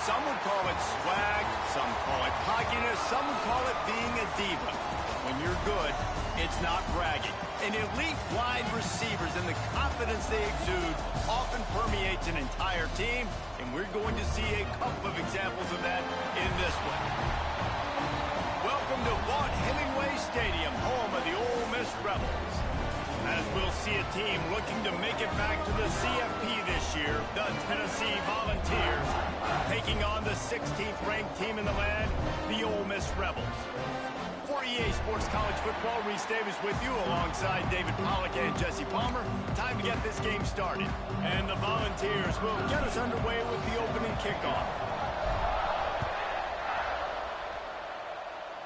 Some would call it swag, some call it cockiness, some would call it being a diva. When you're good, it's not bragging. And elite wide receivers and the confidence they exude often permeates an entire team, and we're going to see a couple of examples of that in this one. Welcome to Vaught Hemingway Stadium, home of the Ole Miss Rebels. As we'll see a team looking to make it back to the CFP this year, the Tennessee Volunteers, taking on the 16th ranked team in the land, the Ole Miss Rebels. For EA Sports College Football, Reese Davis with you alongside David Pollack and Jesse Palmer. Time to get this game started. And the Volunteers will get us underway with the opening kickoff.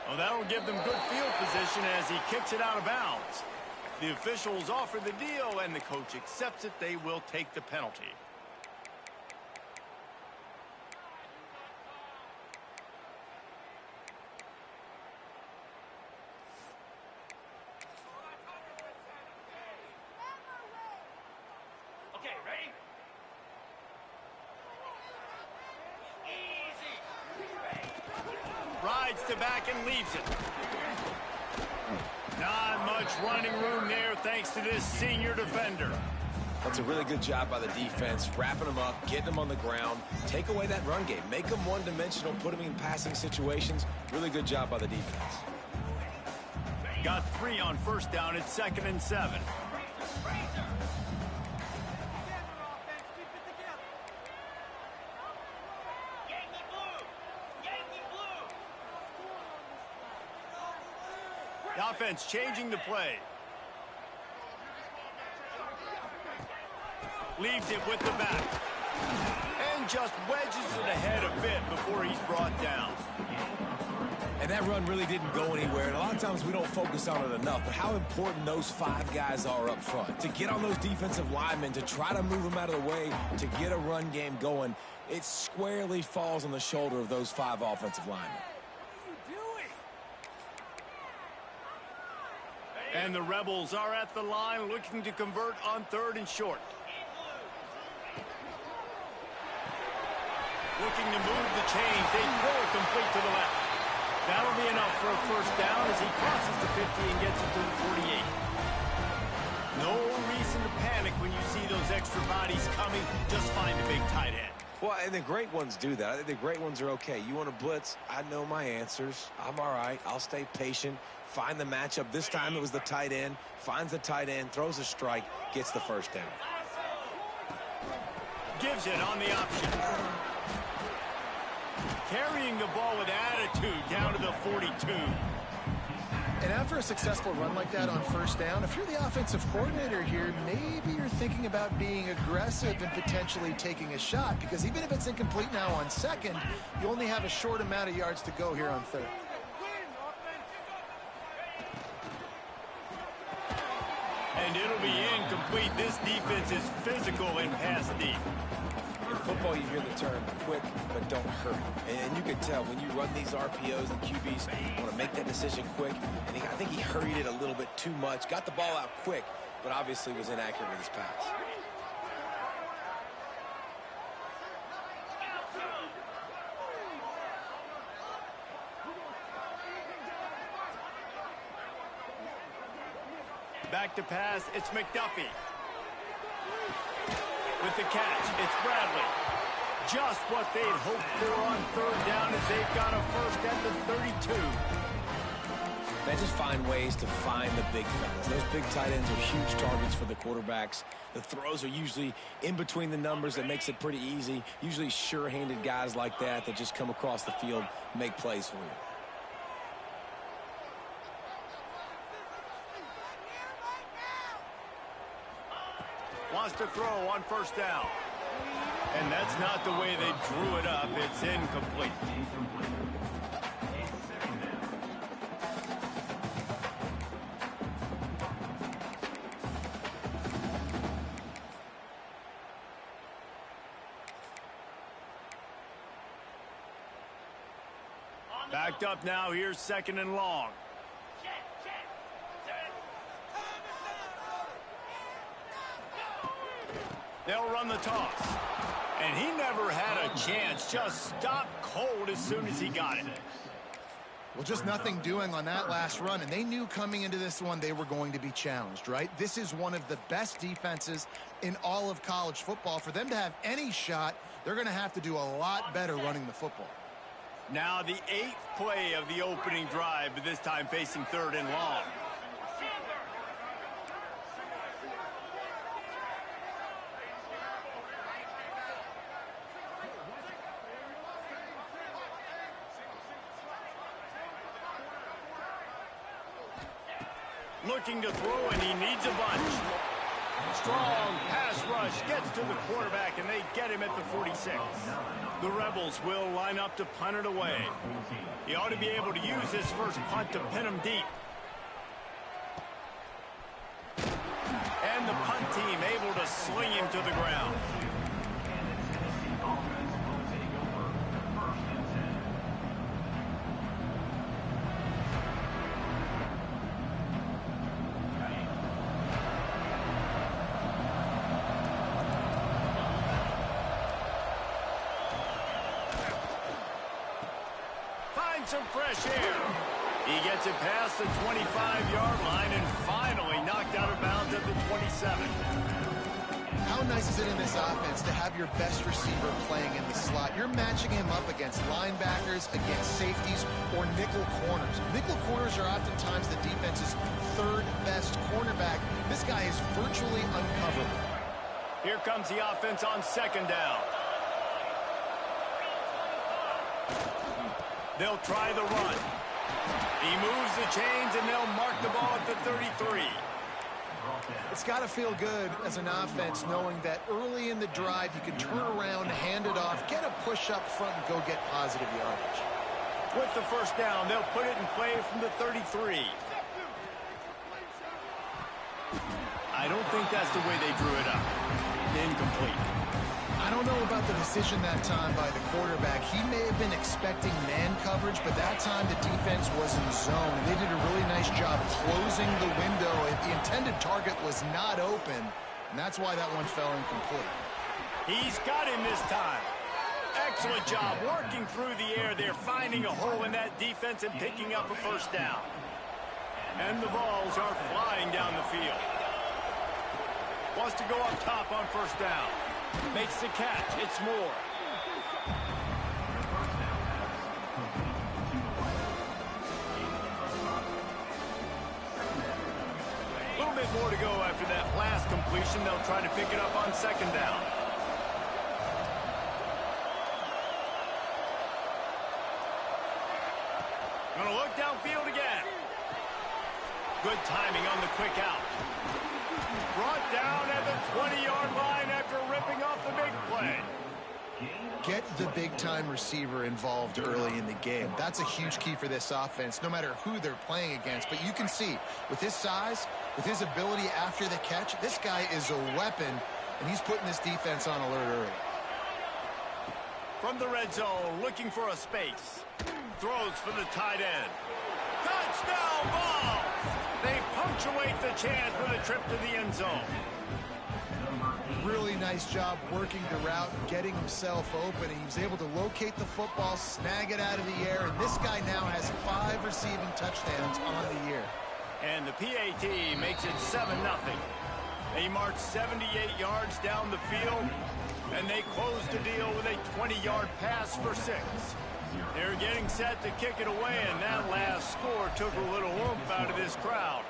Well, that'll give them good field position as he kicks it out of bounds. The officials offer the deal, and the coach accepts it. They will take the penalty. Okay, ready? Easy. Rides to back and leaves it. Not much running room there thanks to this senior defender. That's a really good job by the defense, wrapping them up, getting them on the ground. Take away that run game. Make them one-dimensional, put them in passing situations. Really good job by the defense. Got 3 on first down. It's 2nd and 7. The offense changing the play. Leaves it with the back. And just wedges it ahead a bit before he's brought down. And that run really didn't go anywhere. And a lot of times we don't focus on it enough. But how important those 5 guys are up front. To get on those defensive linemen, to try to move them out of the way, to get a run game going, it squarely falls on the shoulder of those 5 offensive linemen. And the Rebels are at the line looking to convert on 3rd and short. Looking to move the chains. They throw it complete to the left. That'll be enough for a first down as he crosses the 50 and gets it to the 48. No reason to panic when you see those extra bodies coming. Just find the big tight end. Well, and the great ones do that. I think the great ones are okay. You want to blitz? I know my answers. I'm all right. I'll stay patient. Find the matchup. This time it was the tight end. Finds the tight end, throws a strike, gets the first down. Gives it on the option. Carrying the ball with attitude down to the 42. And after a successful run like that on first down, if you're the offensive coordinator here, maybe you're thinking about being aggressive and potentially taking a shot, because even if it's incomplete now on 2nd, you only have a short amount of yards to go here on 3rd. And it'll be incomplete. This defense is physical and pass deep. In football, you hear the term quick, but don't hurry. And you can tell when you run these RPOs and QBs want to make that decision quick. And I think he hurried it a little bit too much. Got the ball out quick, but obviously was inaccurate with his pass. Back to pass, it's McDuffie. With the catch, it's Bradley. Just what they'd hoped for on 3rd down as they've got a first at the 32. They just find ways to find the big fellas. Those big tight ends are huge targets for the quarterbacks. The throws are usually in between the numbers. That makes it pretty easy. Usually sure-handed guys like that just come across the field, make plays for you. Wants to throw on first down. And that's not the way they drew it up. It's incomplete. Backed up now. Here's 2nd and long. They'll run the toss. And he never had a chance. Just stopped cold as soon as he got it. Well, just nothing doing on that last run, and they knew coming into this one they were going to be challenged, right? This is one of the best defenses in all of college football. For them to have any shot, they're going to have to do a lot better running the football. Now the 8th play of the opening drive, but this time facing 3rd and long. Looking to throw, and he needs a bunch. Strong pass rush gets to the quarterback, and they get him at the 46. The Rebels will line up to punt it away. He ought to be able to use his first punt to pin him deep. And the punt team able to sling him to the ground. Some fresh air. He gets it past the 25-yard line and finally knocked out of bounds at the 27. How nice is it in this offense to have your best receiver playing in the slot? You're matching him up against linebackers, against safeties, or nickel corners. Nickel corners are oftentimes the defense's 3rd best cornerback. This guy is virtually uncoverable. Here comes the offense on 2nd down. They'll try the run. He moves the chains, and they'll mark the ball at the 33. It's got to feel good as an offense knowing that early in the drive you can turn around, hand it off, get a push up front, and go get positive yardage. With the 1st down, they'll put it in play from the 33. I don't think that's the way they drew it up. Incomplete. I don't know about the decision that time by the quarterback. He may have been expecting man coverage, but that time the defense was in zone. They did a really nice job closing the window. The intended target was not open, and that's why that one fell incomplete. He's got him this time. Excellent job working through the air there, finding a hole in that defense and picking up a 1st down. And the balls are flying down the field. Wants to go up top on 1st down. Makes the catch. It's Moore. A little bit more to go after that last completion. They'll try to pick it up on 2nd down. Gonna look downfield again. Good timing on the quick out. Brought down at the 20-yard line after ripping off the big play. Get the big-time receiver involved early in the game. That's a huge key for this offense, no matter who they're playing against. But you can see, with his size, with his ability after the catch, this guy is a weapon, and he's putting this defense on alert early. From the red zone, looking for a space. Throws for the tight end. Touchdown ball! They punctuate the chance with a trip to the end zone. Really nice job working the route, getting himself open. He was able to locate the football, snag it out of the air, and this guy now has 5 receiving touchdowns on the year. And the PAT makes it 7-0. They march 78 yards down the field, and they close the deal with a 20-yard pass for 6. They're getting set to kick it away, and that last score took a little oomph out of this crowd.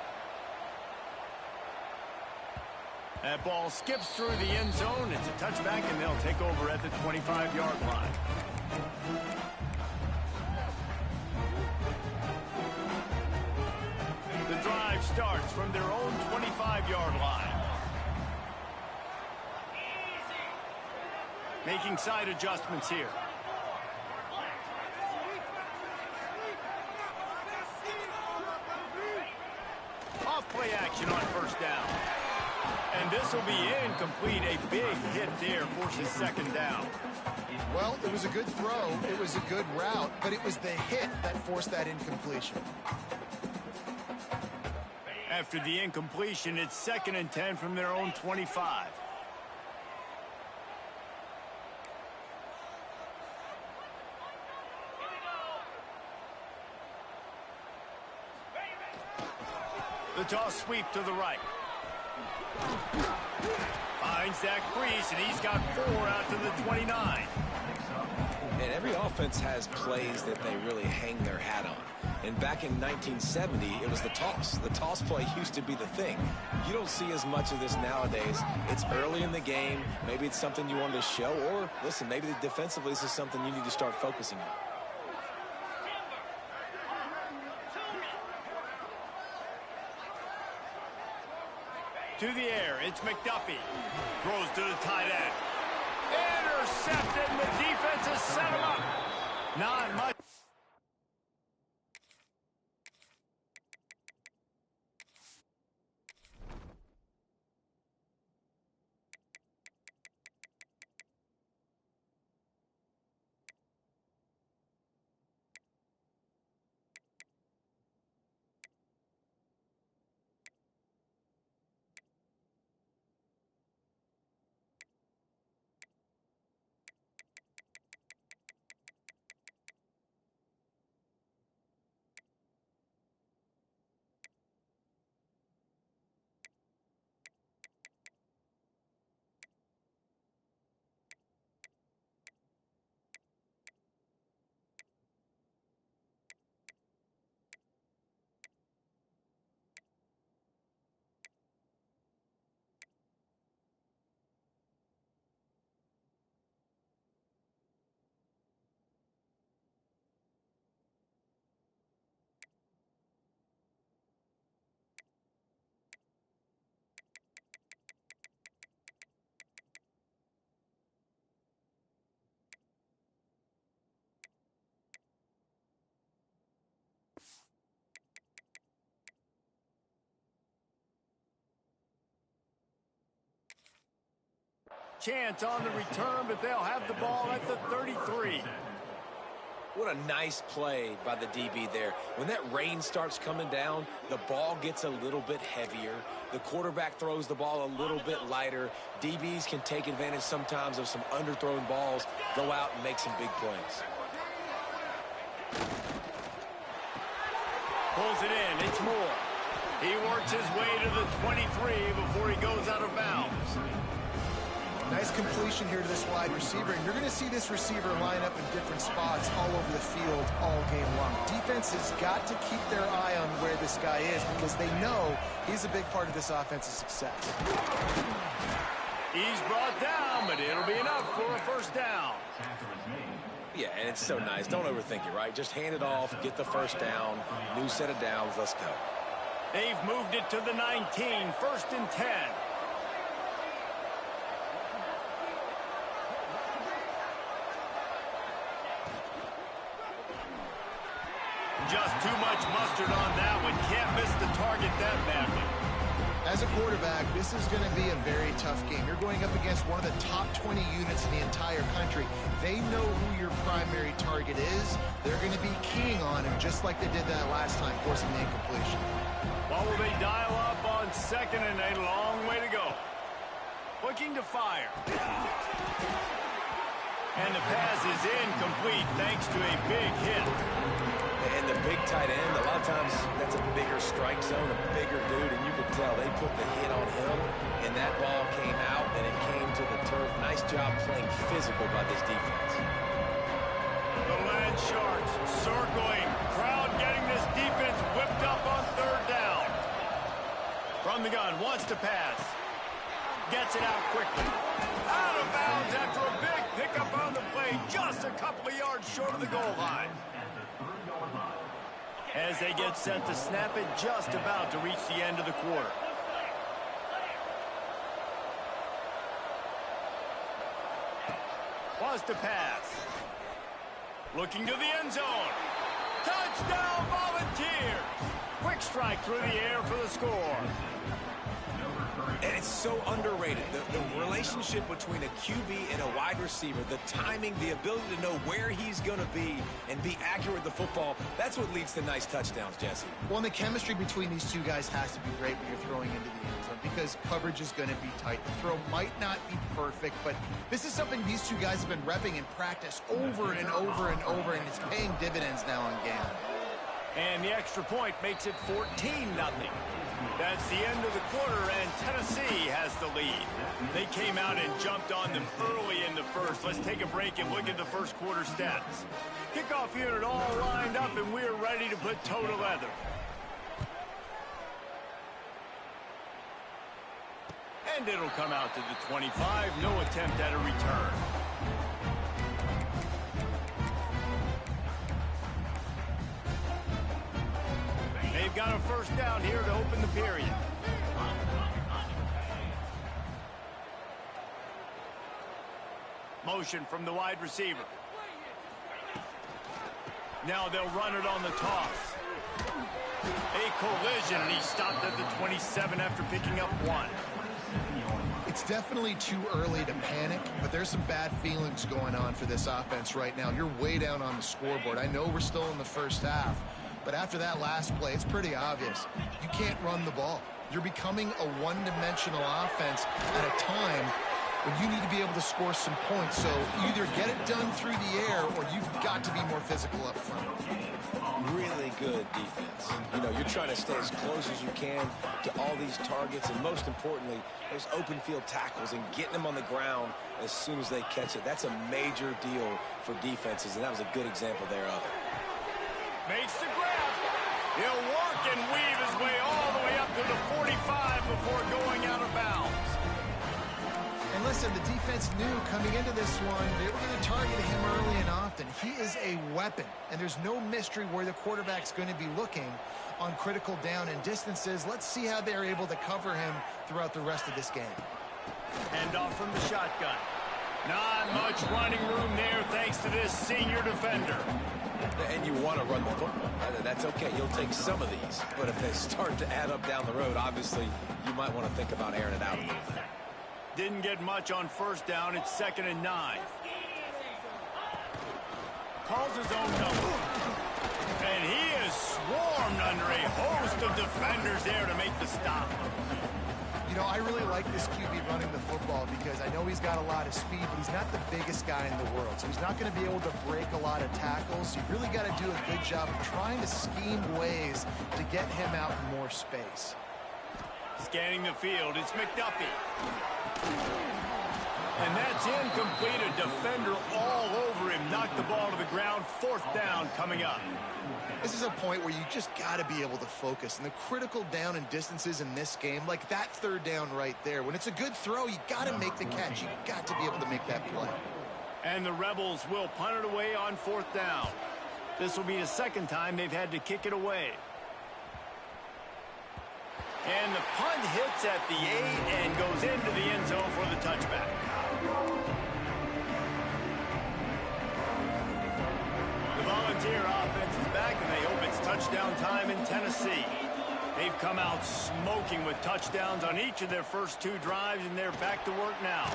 That ball skips through the end zone. It's a touchback, and they'll take over at the 25-yard line. The drive starts from their own 25-yard line. Making side adjustments here. Off-play action on 1st down. And this will be incomplete. A big hit there forces 2nd down. Well, it was a good throw. It was a good route, but it was the hit that forced that incompletion. After the incompletion, it's 2nd and 10 from their own 25. The toss sweep to the right. Finds that crease, and he's got 4 out to the 29. And every offense has plays that they really hang their hat on. And back in 1970, it was the toss. The toss play used to be the thing. You don't see as much of this nowadays. It's early in the game. Maybe it's something you wanted to show. Or, listen, maybe defensively this is something you need to start focusing on. To the air, it's McDuffie. Throws to the tight end. Intercepted, and the defense has set him up. Not much. Chance on the return, but they'll have the ball at the 33. What a nice play by the DB there. When that rain starts coming down, the ball gets a little bit heavier. The quarterback throws the ball a little bit lighter. DBs can take advantage sometimes of some underthrown balls, go out and make some big plays. Pulls it in. It's Moore. He works his way to the 23 before he goes out of bounds. Nice completion here to this wide receiver, and you're going to see this receiver line up in different spots all over the field all game long. Defense has got to keep their eye on where this guy is because they know he's a big part of this offense's success. He's brought down, but it'll be enough for a first down. Yeah, and it's so nice. Don't overthink it, right? Just hand it off, get the first down, new set of downs, let's go. They've moved it to the 19, 1st and 10. Just too much mustard on that one. Can't miss the target that badly. As a quarterback, this is going to be a very tough game. You're going up against one of the top 20 units in the entire country. They know who your primary target is. They're going to be keying on him just like they did that last time, forcing the incompletion. Well, will they dial up on 2nd and a long way to go? Looking to fire. And the pass is incomplete thanks to a big hit. And the big tight end, a lot of times that's a bigger strike zone, a bigger dude, and you could tell they put the hit on him, and that ball came out, and it came to the turf. Nice job playing physical by this defense. The Land Sharks circling. Crowd getting this defense whipped up on 3rd down. From the gun, wants to pass. Gets it out quickly. Out of bounds after a big pickup on the play, just a couple of yards short of the goal line. As they get set to snap it, just about to reach the end of the quarter. Was to pass. Looking to the end zone. Touchdown, Volunteers! Quick strike through the air for the score. And it's so underrated. The relationship between a QB and a wide receiver, the timing, the ability to know where he's going to be and be accurate with the football, that's what leads to nice touchdowns, Jesse. Well, and the chemistry between these two guys has to be great when you're throwing into the end zone because coverage is going to be tight. The throw might not be perfect, but this is something these two guys have been repping in practice over and over and over, and it's paying dividends now in game. And the extra point makes it 14-0. That's the end of the quarter, and Tennessee has the lead. They came out and jumped on them early in the first. Let's take a break and look at the first quarter stats. Kickoff unit all lined up, and we're ready to put toe to leather. And it'll come out to the 25. No attempt at a return. They've got a first down here to open the period. Motion from the wide receiver. Now they'll run it on the toss. A collision, and he stopped at the 27 after picking up 1. It's definitely too early to panic, but there's some bad feelings going on for this offense right now. You're way down on the scoreboard. I know we're still in the first half, but after that last play, it's pretty obvious. You can't run the ball. You're becoming a one-dimensional offense at a time when you need to be able to score some points. So either get it done through the air or you've got to be more physical up front. Really good defense. You know, you're trying to stay as close as you can to all these targets, and most importantly, those open field tackles and getting them on the ground as soon as they catch it. That's a major deal for defenses, and that was a good example there of it. Makes the grab. He'll work and weave his way all the way up to the 45 before going out of bounds. And listen, the defense knew coming into this one, they were going to target him early and often. He is a weapon, and there's no mystery where the quarterback's going to be looking on critical down and distances. Let's see how they're able to cover him throughout the rest of this game. Hand off from the shotgun. Not much running room there thanks to this senior defender. And you want to run the football. That's okay. You'll take some of these. But if they start to add up down the road, obviously, you might want to think about airing it out a little bit. Didn't get much on first down. It's 2nd and 9. Calls his own number. And he is swarmed under a host of defenders there to make the stop. You know, I really like this QB running the football because I know he's got a lot of speed, but he's not the biggest guy in the world. So he's not going to be able to break a lot of tackles. You really got to do a good job of trying to scheme ways to get him out in more space. Scanning the field, it's McDuffie. And that's incomplete. A defender all over him. Knocked the ball to the ground. 4th down coming up. This is a point where you just got to be able to focus. And the critical down and distances in this game, like that 3rd down right there, when it's a good throw, you got to make the catch. You got to be able to make that play. And the Rebels will punt it away on 4th down. This will be the 2nd time they've had to kick it away. And the punt hits at the 8 and goes into the end zone for the touchback. The Volunteer offense is back, and they hope it's touchdown time in Tennessee. They've come out smoking with touchdowns on each of their first 2 drives, and they're back to work now.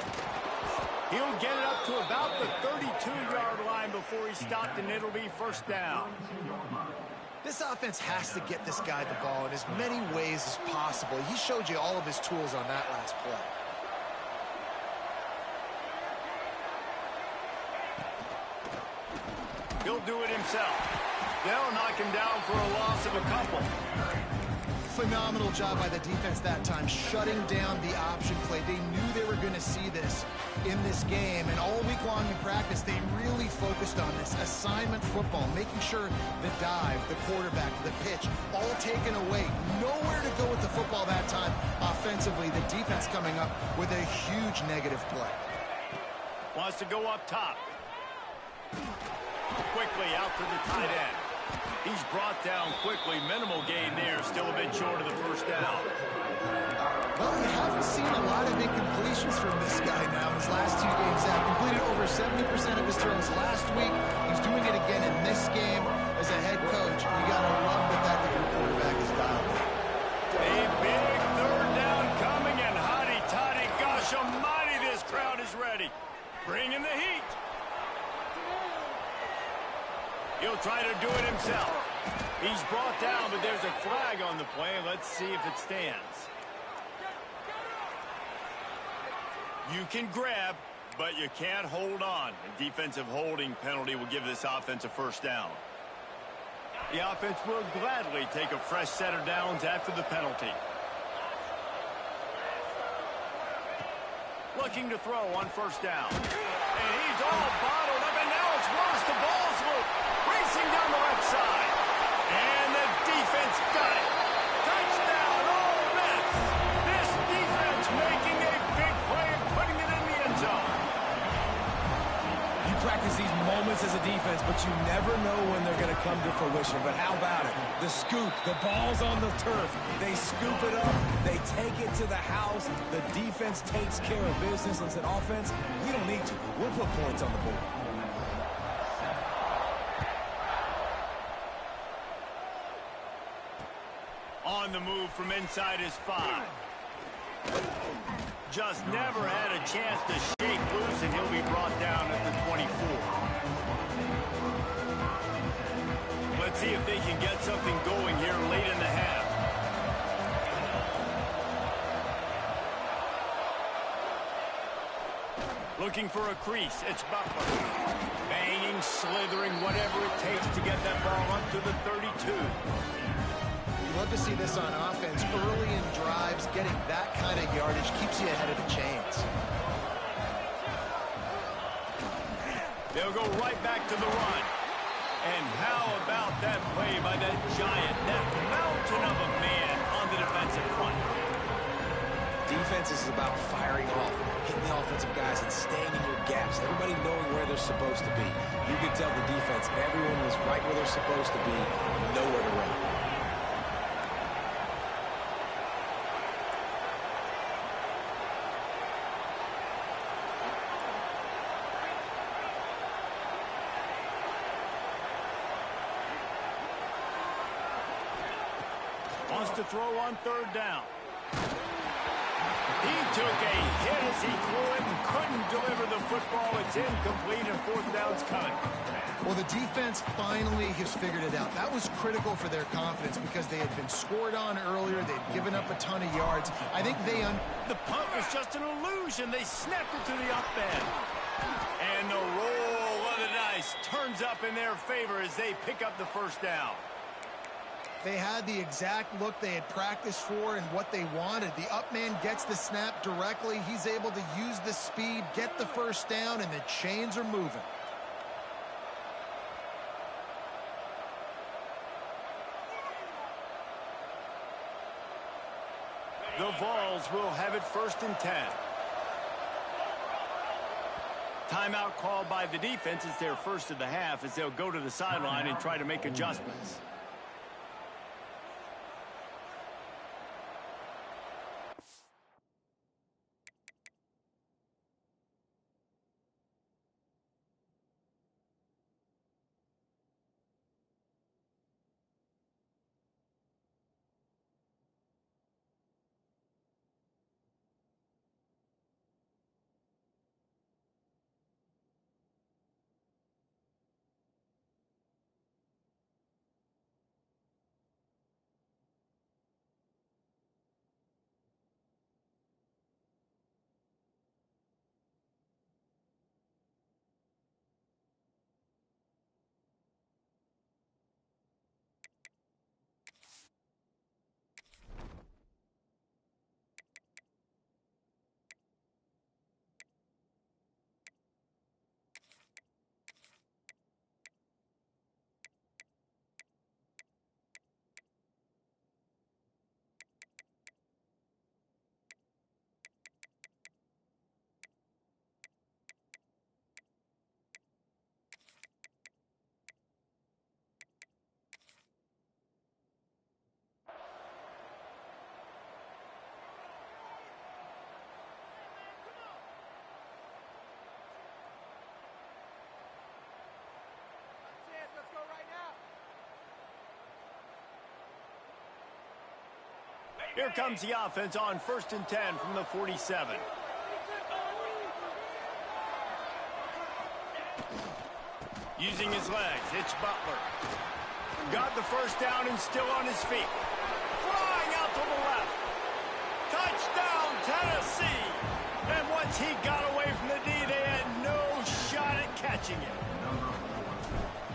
He'll get it up to about the 32-yard line before he's stopped, and it'll be 1st down. This offense has to get this guy the ball in as many ways as possible. He showed you all of his tools on that last play. He'll do it himself. They'll knock him down for a loss of a couple. Phenomenal job by the defense that time, shutting down the option play. They knew they were going to see this in this game, and all week long in practice, they really focused on this assignment football, making sure the dive, the quarterback, the pitch, all taken away. Nowhere to go with the football that time offensively. The defense coming up with a huge negative play. Wants to go up top. Quickly out to the tight end. He's brought down quickly. Minimal gain there. Still a bit short of the 1st down. Well, you haven't seen a lot of incompletions from this guy now. His last 2 games out, completed over 70% of his throws last week. He's doing it again in this game. As a head coach, you got to love the fact that your quarterback is dialed in. A big 3rd down coming, and hotty-toddy, gosh almighty, this crowd is ready. Bringing the heat. He'll try to do it himself. He's brought down, but there's a flag on the play. Let's see if it stands. You can grab, but you can't hold on. A defensive holding penalty will give this offense a 1st down. The offense will gladly take a fresh set of downs after the penalty. looking to throw on first down. And he's all bottled up, and now it's worse. The ball's loose, racing down the left side. And the defense got it. Touchdown, Ole Miss. This defense making a big play and putting it in the end zone. You practice these moments as a defense, but you never know when they're going to come to fruition. But how about it? The scoop, the ball's on the turf. They scoop it up. They take it to the house. The defense takes care of business and said, offense, we don't need to. We'll put points on the board. On the move from inside his 5. Just never had a chance to shake loose, and he'll be brought down at the 24. Let's see if they can get something going here late in the half. Looking for a crease, it's Butler. Banging, slithering, whatever it takes to get that ball up to the 32. Love to see this on offense. Early in drives, getting that kind of yardage keeps you ahead of the chains. They'll go right back to the run. And how about that play by that giant, that mountain of a man on the defensive front? Defense is about firing off, hitting the offensive guys and staying in your gaps. Everybody knowing where they're supposed to be. You can tell the defense, everyone was right where they're supposed to be, nowhere to run. Wants to throw on third down. He took a hit as he threw it and couldn't deliver the football. It's incomplete and fourth down's coming. Well, the defense finally has figured it out. That was critical for their confidence because they had been scored on earlier. They'd given up a ton of yards. I think the punt was just an illusion. They snapped it to the up end. And the roll of the dice turns up in their favor as they pick up the first down. They had the exact look they had practiced for and what they wanted. The up man gets the snap directly. He's able to use the speed, get the first down, and the chains are moving. The Vols will have it 1st and 10. Timeout called by the defense. It's their first of the half as they'll go to the sideline and try to make adjustments. Here comes the offense on 1st and 10 from the 47. Using his legs, it's Butler. Got the first down and still on his feet. Flying out to the left. Touchdown, Tennessee. And once he got away from the D, they had no shot at catching it.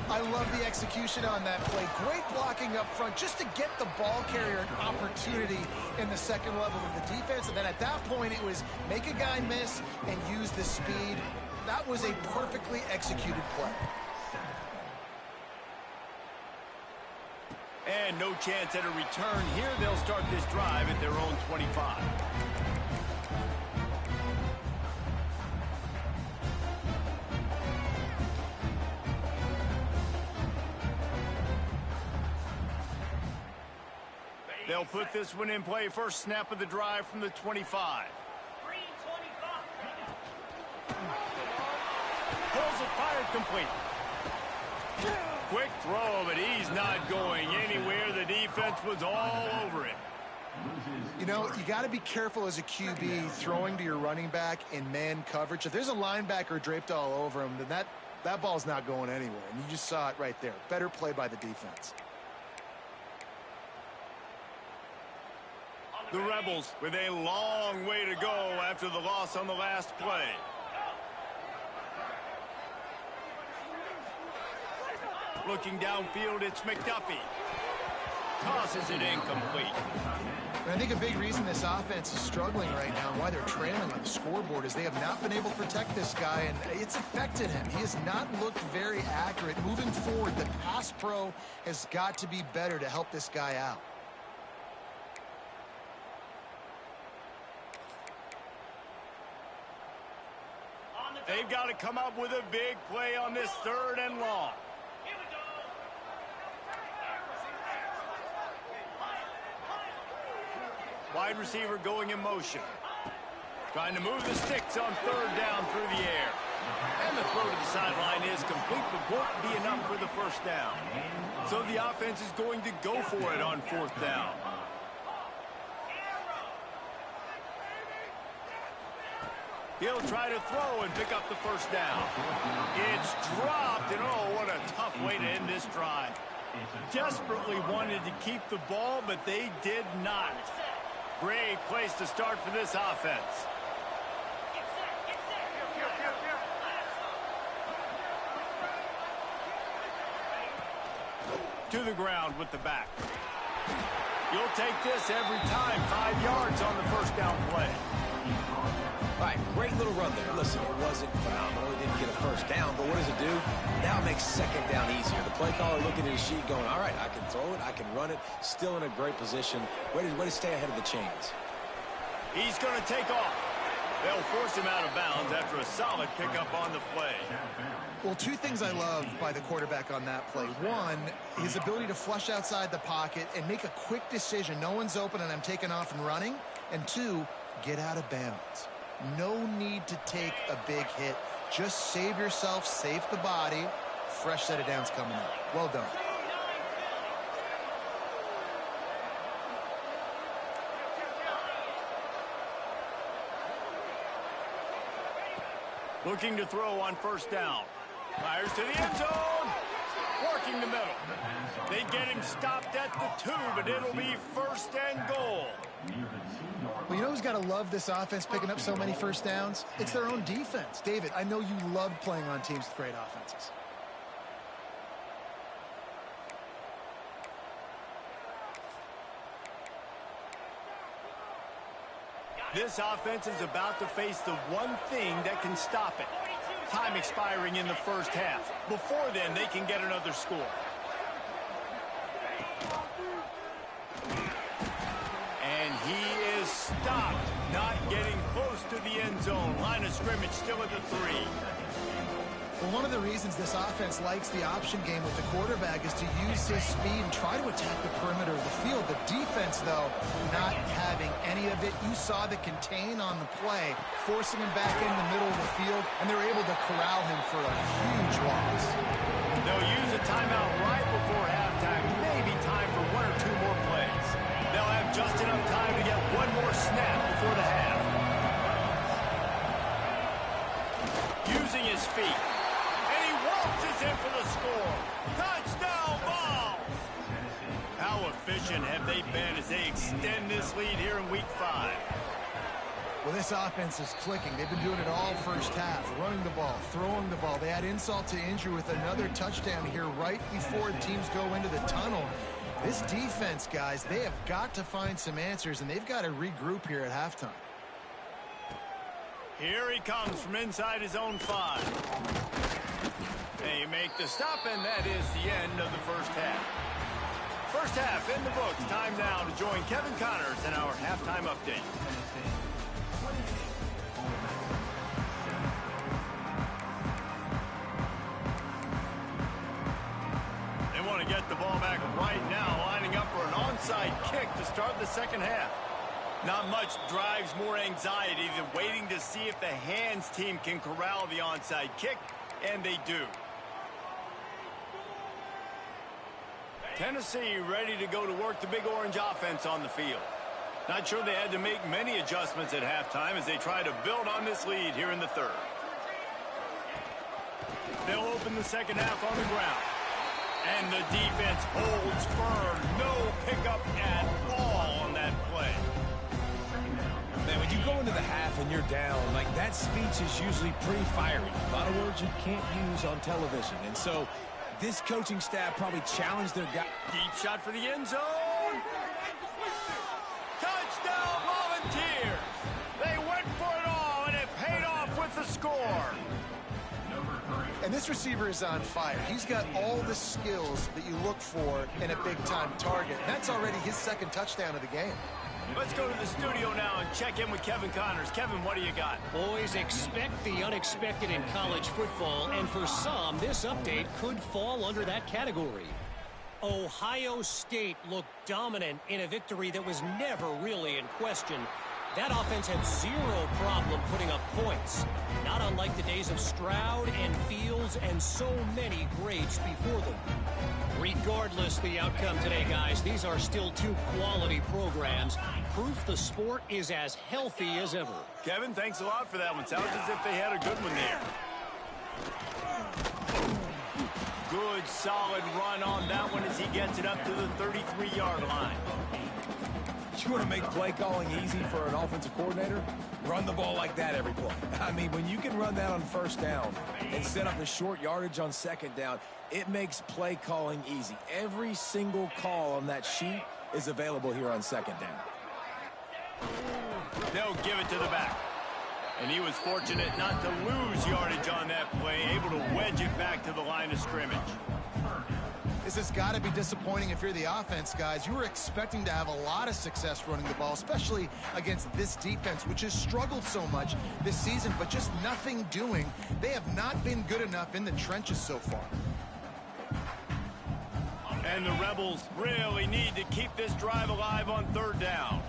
I love the execution on that play. Great blocking up front just to get the ball carrier an opportunity in the second level of the defense. And then at that point, it was make a guy miss and use the speed. That was a perfectly executed play. And no chance at a return here. They'll start this drive at their own 25. They'll put this one in play. First snap of the drive from the 25. Pulls it, fired, complete. Quick throw, but he's not going anywhere. The defense was all over him. You know, you got to be careful as a QB throwing to your running back in man coverage. If there's a linebacker draped all over him, then that ball's not going anywhere. And you just saw it right there. Better play by the defense. The Rebels with a long way to go after the loss on the last play. Looking downfield, it's McDuffie. Tosses it incomplete. And I think a big reason this offense is struggling right now and why they're trailing on the scoreboard is they have not been able to protect this guy, and it's affected him. He has not looked very accurate. Moving forward, the pass pro has got to be better to help this guy out. They've got to come up with a big play on this 3rd and long. Wide receiver going in motion. Trying to move the sticks on 3rd down through the air. And the throw to the sideline is complete, but won't be enough for the first down. So the offense is going to go for it on 4th down. He'll try to throw and pick up the first down. It's dropped, and oh, what a tough way to end this drive. Desperately wanted to keep the ball, but they did not. Great place to start for this offense. To the ground with the back. You'll take this every time. 5 yards on the first down play. All right, great little run there. Listen, it wasn't phenomenal. It didn't get a first down, but what does it do? Now it makes 2nd down easier. The play caller looking at his sheet going, all right, I can throw it, I can run it, still in a great position. Way to stay ahead of the chains. He's going to take off. They'll force him out of bounds after a solid pickup on the play. Well, 2 things I love by the quarterback on that play. 1, his ability to flush outside the pocket and make a quick decision. No one's open and I'm taking off and running. And 2, get out of bounds. No need to take a big hit. Just save yourself, save the body. Fresh set of downs coming up. Well done. Looking to throw on 1st down. Fires to the end zone. Working the middle. They get him stopped at the 2, but it'll be 1st and goal. Well, you know who's got to love this offense picking up so many first downs? It's their own defense. David, I know you love playing on teams with great offenses. This offense is about to face the one thing that can stop it. Time expiring in the first half. Before then, they can get another score. And he is stopped, not getting close to the end zone. Line of scrimmage still at the 3. Well, one of the reasons this offense likes the option game with the quarterback is to use his speed and try to attack the perimeter of the field. The defense, though, not having any of it. You saw the contain on the play, forcing him back in the middle of the field, and they were able to corral him for a huge loss. They'll use a timeout right before halftime. Maybe time for 1 or 2 more plays. They'll have just enough time to get one more snap before the half. Using his feet. Waltzes in for the score. Touchdown, Vols! How efficient have they been as they extend this lead here in Week 5? Well, this offense is clicking. They've been doing it all first half, running the ball, throwing the ball. They had insult to injury with another touchdown here right before teams go into the tunnel. This defense, guys, they have got to find some answers, and they've got to regroup here at halftime. Here he comes from inside his own 5. They make the stop, and that is the end of the first half. First half in the books. Time now to join Kevin Connors in our halftime update. They want to get the ball back right now, lining up for an onside kick to start the second half. Not much drives more anxiety than waiting to see if the hands team can corral the onside kick, and they do. Tennessee ready to go to work the Big Orange offense on the field. Not sure they had to make many adjustments at halftime as they try to build on this lead here in the third. They'll open the second half on the ground. And the defense holds firm. No pickup at all on that play. Man, when you go into the half and you're down, like that speech is usually pretty fiery. A lot of words you can't use on television. And so this coaching staff probably challenged their guy. Deep shot for the end zone. Touchdown Volunteers. They went for it all, and it paid off with the score. And this receiver is on fire. He's got all the skills that you look for in a big-time target. That's already his second touchdown of the game. Let's go to the studio now and check in with Kevin Connors. Kevin, what do you got? Boys, expect the unexpected in college football, and for some, this update could fall under that category. Ohio State looked dominant in a victory that was never really in question. That offense had zero problem putting up points, not unlike the days of Stroud and Fields and so many greats before them. Regardless the outcome today, guys, these are still two quality programs. Proof the sport is as healthy as ever. Kevin, thanks a lot for that one. Sounds as if they had a good one there. Good, solid run on that one as he gets it up to the 33-yard line. You want to make play calling easy for an offensive coordinator? Run the ball like that every play. I mean, when you can run that on first down and set up a short yardage on second down, it makes play calling easy. Every single call on that sheet is available here on second down. They'll give it to the back. And he was fortunate not to lose yardage on that play, able to wedge it back to the line of scrimmage. This has got to be disappointing if you're the offense, guys. You were expecting to have a lot of success running the ball, especially against this defense, which has struggled so much this season, but just nothing doing. They have not been good enough in the trenches so far. And the Rebels really need to keep this drive alive on third down.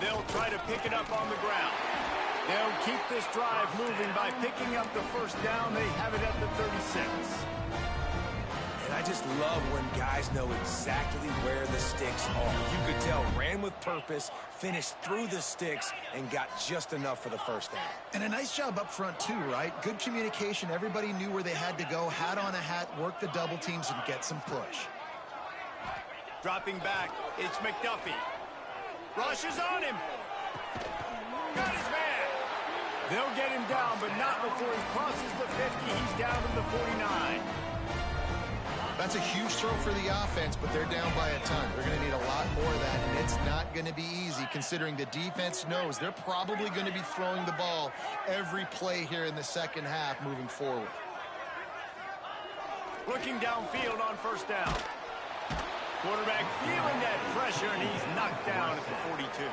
They'll try to pick it up on the ground. They'll keep this drive moving by picking up the first down. They have it at the 36. And I just love when guys know exactly where the sticks are. You could tell ran with purpose, finished through the sticks, and got just enough for the first down. And a nice job up front, too, right? Good communication. Everybody knew where they had to go. Hat on a hat, work the double teams, and get some push. Dropping back, it's McDuffie. Rushes on him. Got his man. They'll get him down, but not before he crosses the 50. He's down to the 49. That's a huge throw for the offense, but they're down by a ton. They're going to need a lot more of that, and it's not going to be easy considering the defense knows they're probably going to be throwing the ball every play here in the second half moving forward. Looking downfield on first down. Quarterback feeling that pressure, and he's knocked down at the 42.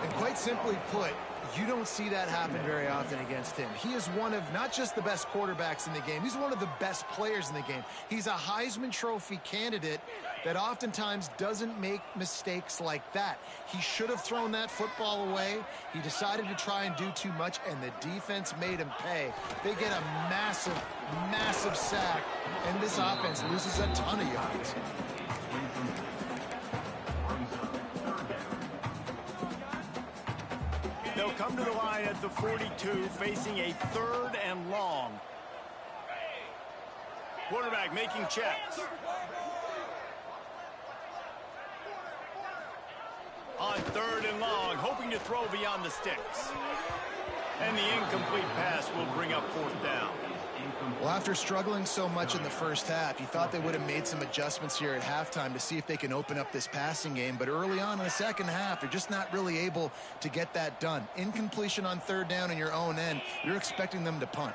And quite simply put, you don't see that happen very often against him. He is one of not just the best quarterbacks in the game, he's one of the best players in the game. He's a Heisman Trophy candidate that oftentimes doesn't make mistakes like that. He should have thrown that football away. He decided to try and do too much, and the defense made him pay. They get a massive, massive sack, and this offense loses a ton of yards. They'll come to the line at the 42, facing a third and long. Quarterback making checks. On 3rd and long, hoping to throw beyond the sticks. And the incomplete pass will bring up 4th down. Well, after struggling so much in the first half, you thought they would have made some adjustments here at halftime to see if they can open up this passing game. But early on in the second half, they're just not really able to get that done. Incompletion on 3rd down in your own end, you're expecting them to punt.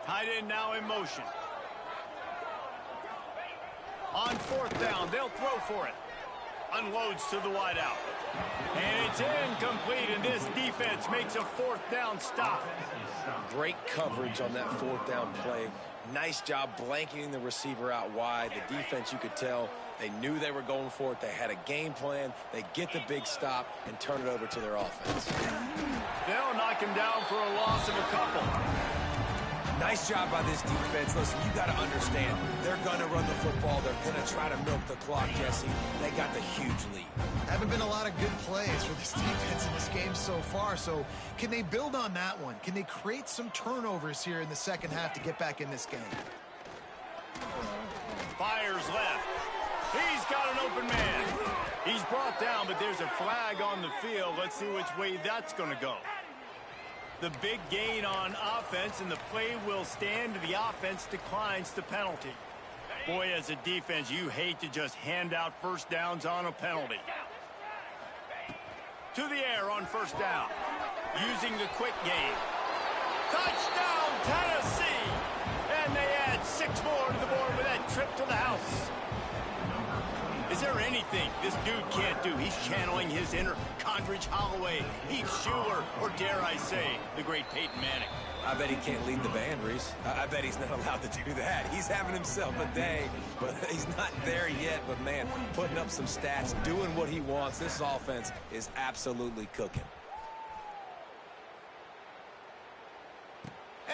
Tight end now in motion. On 4th down, they'll throw for it. Unloads to the wideout. And it's incomplete, and this defense makes a 4th down stop. Great coverage on that 4th down play. Nice job blanketing the receiver out wide. The defense, you could tell, they knew they were going for it. They had a game plan. They get the big stop and turn it over to their offense. They'll knock him down for a loss of a couple. Nice job by this defense. Listen, you got to understand, they're going to run the football. They're going to try to milk the clock, Jesse. They got the huge lead. Haven't been a lot of good plays for this defense in this game so far, so can they build on that one? Can they create some turnovers here in the second half to get back in this game? Fires left. He's got an open man. He's brought down, but there's a flag on the field. Let's see which way that's going to go. The big gain on offense, and the play will stand. The offense declines the penalty. Boy, as a defense, you hate to just hand out 1st downs on a penalty. To the air on 1st down. Using the quick game. Touchdown, Tennessee! And they add 6 more to the board with that trip to the house. Is there anything this dude can't do? He's channeling his inner Condridge Holloway, Heath Schuler, or dare I say, the great Peyton Manning. I bet he can't lead the band, Reese. I bet he's not allowed to do that. He's having himself a day, but he's not there yet. But, man, putting up some stats, doing what he wants. This offense is absolutely cooking.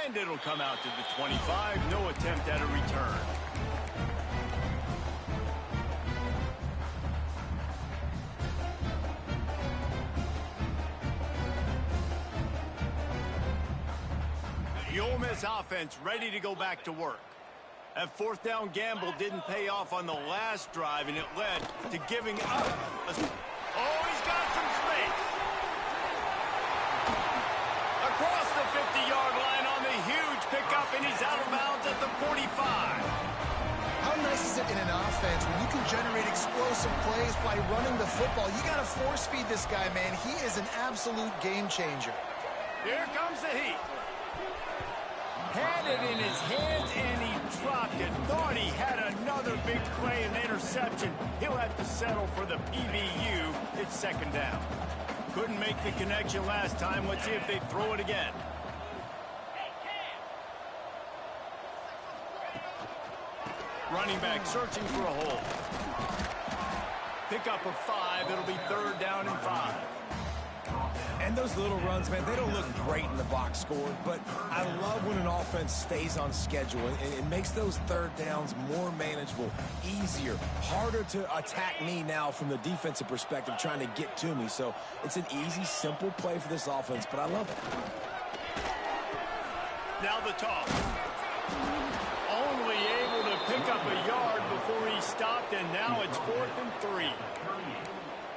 And it'll come out to the 25. No attempt at a return. The Ole Miss offense ready to go back to work. That 4th down gamble didn't pay off on the last drive, and it led to giving up. Oh, he's got some space. Across the 50-yard line on the huge pickup, and he's out of bounds at the 45. How nice is it in an offense when you can generate explosive plays by running the football? You got to force feed this guy, man. He is an absolute game changer. Here comes the heat. Had it in his hands, and he dropped it. Thought he had another big play and interception. He'll have to settle for the PBU. It's 2nd down. Couldn't make the connection last time. Let's see if they throw it again. Running back searching for a hole. Pick up a 5. It'll be 3rd down and 5. And those little runs, man, they don't look great in the box score, but I love when an offense stays on schedule, and it makes those 3rd downs more manageable, easier, harder to attack me now from the defensive perspective trying to get to me. So it's an easy, simple play for this offense, but I love it. Now the toss. Only able to pick up a yard before he stopped, and now it's 4th and 3.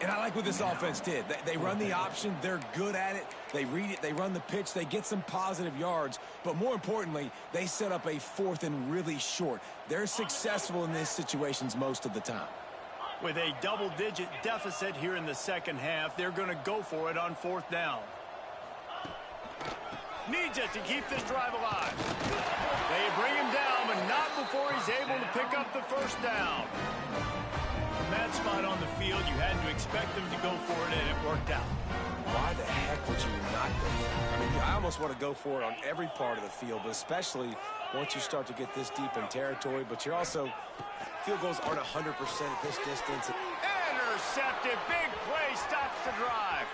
And I like what this offense did. They run the option. They're good at it. They read it. They run the pitch. They get some positive yards. But more importantly, they set up a 4th and really short. They're successful in these situations most of the time. With a double-digit deficit here in the second half, they're going to go for it on 4th down. Needs it to keep this drive alive. They bring him down, but not before he's able to pick up the 1st down. From that spot on the field, you had to expect them to go for it, and it worked out. Why the heck would you not go for it? I mean, I almost want to go for it on every part of the field, but especially once you start to get this deep in territory. But you're also, field goals aren't 100% at this distance. Intercepted. Big play stops the drive.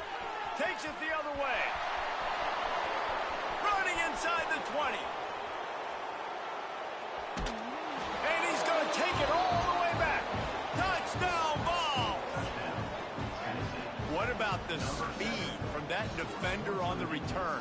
Takes it the other way. Running inside the 20. And he's going to take it all the way back. Touchdown ball. What about the speed from that defender on the return?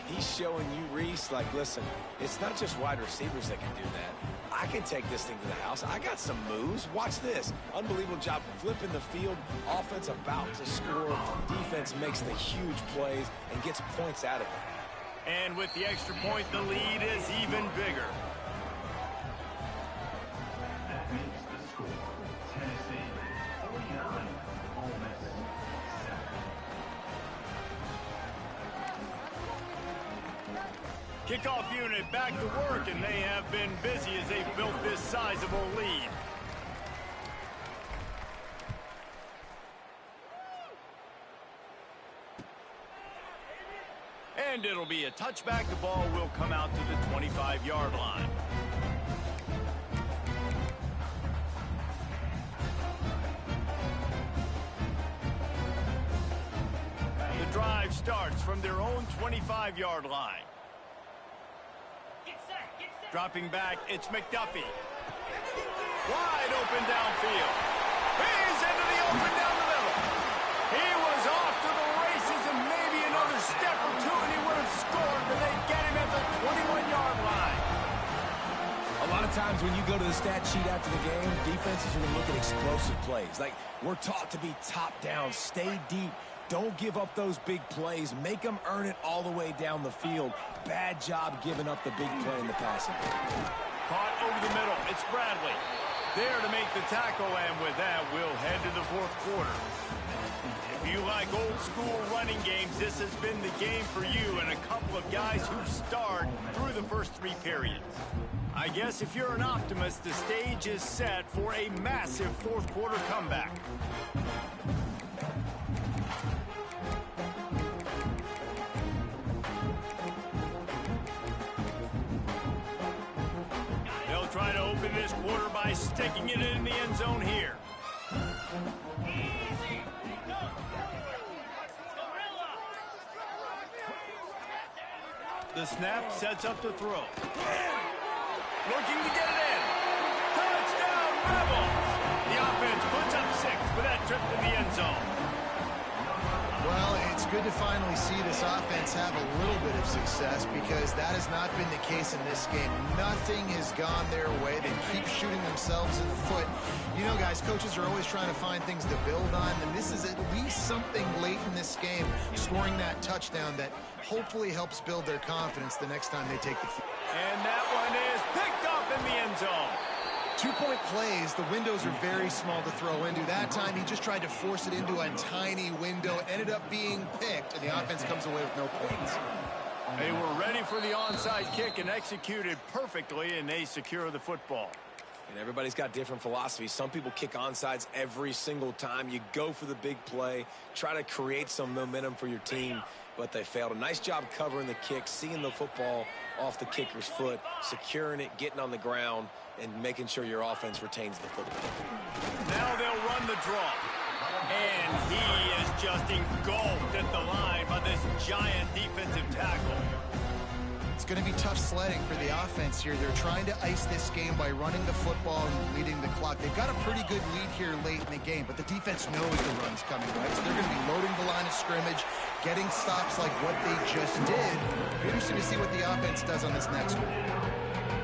He's showing you, Reese, like, listen, it's not just wide receivers that can do that. I can take this thing to the house. I got some moves. Watch this. Unbelievable job flipping the field. Offense about to score. Defense makes the huge plays and gets points out of it. And with the extra point, the lead is even bigger. That makes the score Tennessee 49, Ole Miss 7. Kickoff unit back to work, and they have been busy as they've built this sizable lead. And it'll be a touchback. The ball will come out to the 25-yard line. The drive starts from their own 25-yard line. Dropping back, it's McDuffie. Wide open downfield. He's into the open down the middle. He was off to the races and maybe another step or two and he would have scored, but they get him at the 21-yard line. A lot of times when you go to the stat sheet after the game, defenses are going to look at explosive plays. Like, we're taught to be top down, stay deep. Don't give up those big plays. Make them earn it all the way down the field. Bad job giving up the big play in the passing. Caught over the middle. It's Bradley. There to make the tackle, and with that, we'll head to the fourth quarter. If you like old school running games, this has been the game for you and a couple of guys who've starred through the first three periods. I guess if you're an optimist, the stage is set for a massive fourth quarter comeback. They'll try to open this quarter by sticking it in the end zone here. The snap sets up the throw. Looking to get it in. Touchdown, Rebels! The offense puts up 6 for that trip to the end zone. Well, it's good to finally see this offense have a little bit of success because that has not been the case in this game. Nothing has gone their way. They keep shooting themselves in the foot. You know, guys, coaches are always trying to find things to build on, and this is at least something late in this game, scoring that touchdown that hopefully helps build their confidence the next time they take the field. And that one is picked up in the end zone. 2-point plays, the windows are very small to throw into. That time, he just tried to force it into a tiny window. It ended up being picked, and the offense comes away with no points. They were ready for the onside kick and executed perfectly, and they secure the football. And everybody's got different philosophies. Some people kick onside every single time. You go for the big play, try to create some momentum for your team, but they failed. A nice job covering the kick, seeing the football off the kicker's foot, securing it, getting on the ground, and making sure your offense retains the football. Now they'll run the draw. And he is just engulfed at the line by this giant defensive tackle. It's going to be tough sledding for the offense here. They're trying to ice this game by running the football and leading the clock. They've got a pretty good lead here late in the game, but the defense knows the run's coming, right? So they're going to be loading the line of scrimmage, getting stops like what they just did. It'll be interesting to see what the offense does on this next one.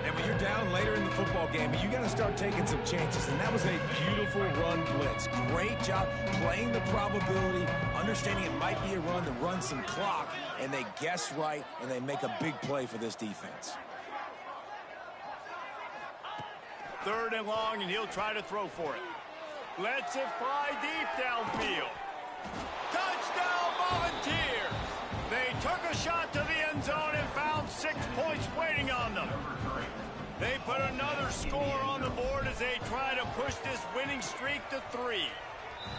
And when you're down later in the football game, you got to start taking some chances. And that was a beautiful run blitz. Great job playing the probability, understanding it might be a run to run some clock, and they guess right, and they make a big play for this defense. 3rd and long, and he'll try to throw for it. Lets it fly deep downfield. Touchdown, Volunteers! They took a shot to the end zone and found 6 points waiting on them. They put another score on the board as they try to push this winning streak to 3.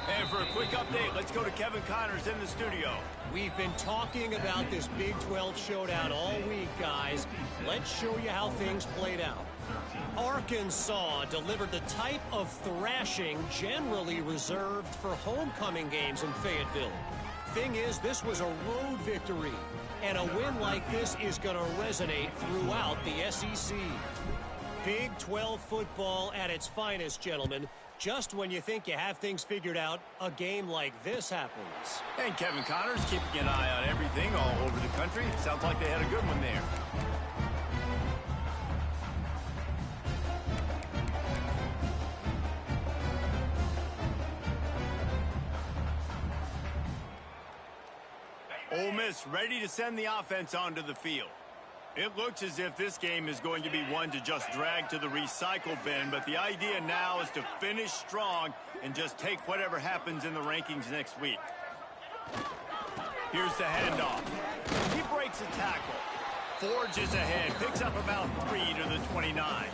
And for a quick update, let's go to Kevin Connors in the studio. We've been talking about this Big 12 showdown all week, guys. Let's show you how things played out. Arkansas delivered the type of thrashing generally reserved for homecoming games in Fayetteville. Thing is, this was a road victory, and a win like this is going to resonate throughout the SEC. Big 12 football at its finest, gentlemen. Just when you think you have things figured out, a game like this happens. And Kevin Connors keeping an eye on everything all over the country. Sounds like they had a good one there. Ole Miss ready to send the offense onto the field. It looks as if this game is going to be one to just drag to the recycle bin, but the idea now is to finish strong and just take whatever happens in the rankings next week. Here's the handoff. He breaks a tackle, forges ahead, picks up about 3 to the 29.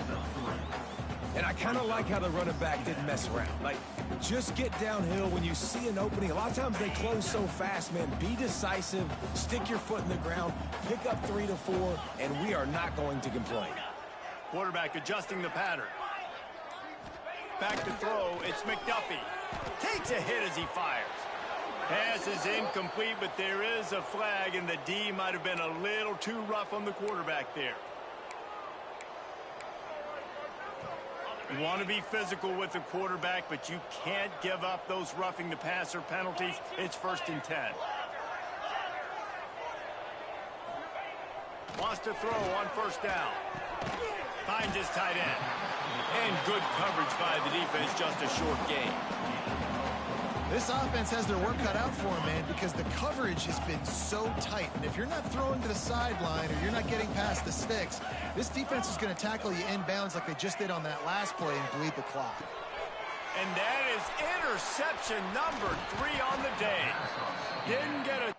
And I kind of like how the running back didn't mess around. Like, just get downhill when you see an opening. A lot of times they close so fast, man. Be decisive, stick your foot in the ground, pick up 3 to 4, and we are not going to complain. Quarterback adjusting the pattern. Back to throw, it's McDuffie. Takes a hit as he fires. Pass is incomplete, but there is a flag, and the D might have been a little too rough on the quarterback there. You want to be physical with the quarterback, but you can't give up those roughing the passer penalties. It's 1st and 10. Wants to throw on 1st down. Finds his tight end. And good coverage by the defense, just a short gain. This offense has their work cut out for them, man, because the coverage has been so tight. And if you're not throwing to the sideline or you're not getting past the sticks, this defense is going to tackle you inbounds like they just did on that last play and bleed the clock. And that is interception number 3 on the day. Didn't get a